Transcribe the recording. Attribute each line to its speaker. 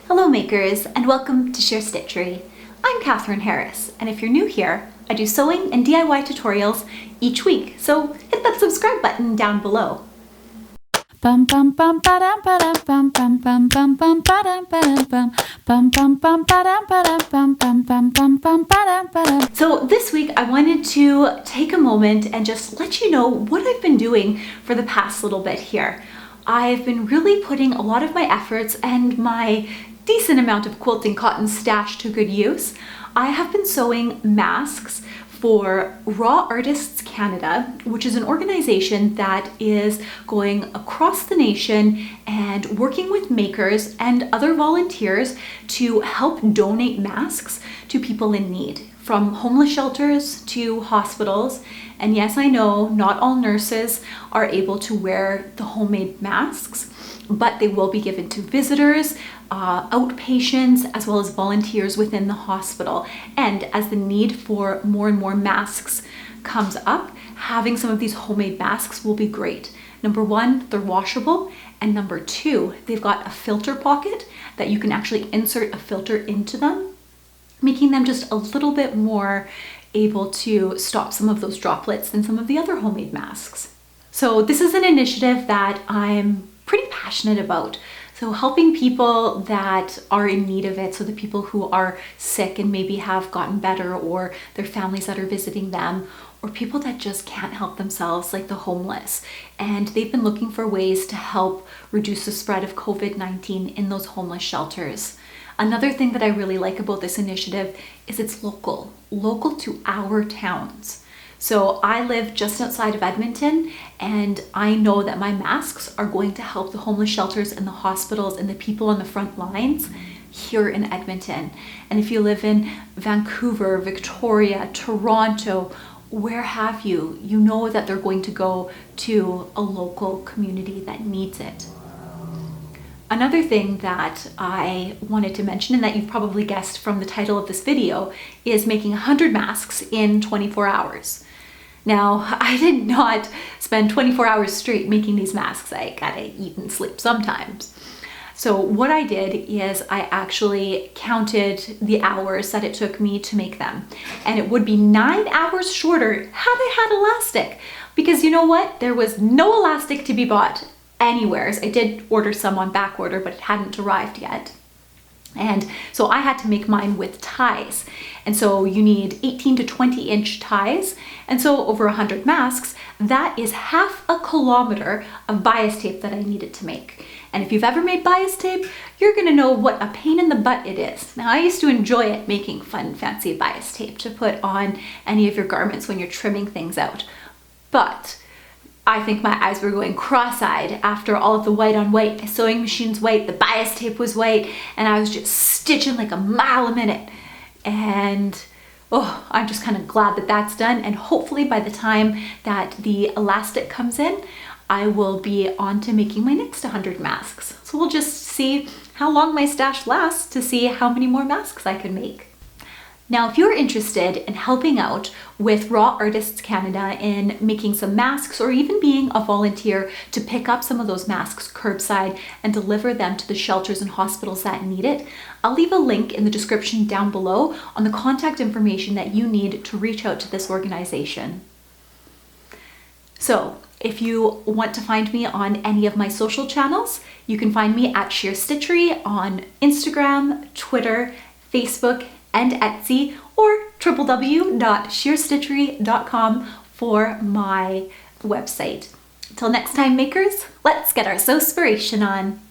Speaker 1: Hello makers, and welcome to Share Stitchery. I'm Catherine Harris, and if you're new here, I do sewing and DIY tutorials each week, so hit that subscribe button down below. So this week I wanted to take a moment and just let you know what I've been doing for the past little bit here. I've been really putting a lot of my efforts and my decent amount of quilting cotton stash to good use. I have been sewing masks for Raw Artists Canada, which is an organization that is going across the nation and working with makers and other volunteers to help donate masks to people in need, from homeless shelters to hospitals. And yes, I know not all nurses are able to wear the homemade masks, but they will be given to visitors, outpatients, as well as volunteers within the hospital. And as the need for more and more masks comes up, having some of these homemade masks will be great. Number one, they're washable. And number two, they've got a filter pocket that you can actually insert a filter into them, making them just a little bit more able to stop some of those droplets than some of the other homemade masks. So this is an initiative that I'm pretty passionate about. So helping people that are in need of it, so the people who are sick and maybe have gotten better, or their families that are visiting them, or people that just can't help themselves, like the homeless. And they've been looking for ways to help reduce the spread of COVID-19 in those homeless shelters. Another thing that I really like about this initiative is it's local to our towns. So I live just outside of Edmonton, and I know that my masks are going to help the homeless shelters and the hospitals and the people on the front lines here in Edmonton. And if you live in Vancouver, Victoria, Toronto, where have you, you know that they're going to go to a local community that needs it. Another thing that I wanted to mention, and that you've probably guessed from the title of this video, is making 100 masks in 24 hours. Now, I did not spend 24 hours straight making these masks. I gotta eat and sleep sometimes. So what I did is I actually counted the hours that it took me to make them. And it would be 9 hours shorter had I had elastic. Because you know what? There was no elastic to be bought anywhere. I did order some on back order, but it hadn't arrived yet. And so I had to make mine with ties. And so you need 18 to 20 inch ties. And so over 100 masks, that is half a kilometer of bias tape that I needed to make. And if you've ever made bias tape, you're gonna know what a pain in the butt it is. Now, I used to enjoy it, making fun, fancy bias tape to put on any of your garments when you're trimming things out. But I think my eyes were going cross-eyed after all of the white on white. My sewing machine's white, the bias tape was white, and I was just stitching like a mile a minute. And I'm just kind of glad that that's done. And hopefully by the time that the elastic comes in, I will be on to making my next 100 masks. So we'll just see how long my stash lasts to see how many more masks I can make. Now, if you're interested in helping out with Raw Artists Canada in making some masks, or even being a volunteer to pick up some of those masks curbside and deliver them to the shelters and hospitals that need it, I'll leave a link in the description down below on the contact information that you need to reach out to this organization. So, if you want to find me on any of my social channels, you can find me at Share Stitchery on Instagram, Twitter, Facebook, and Etsy, or www.sharestitchery.com for my website. Till next time, makers, let's get our sewspiration on.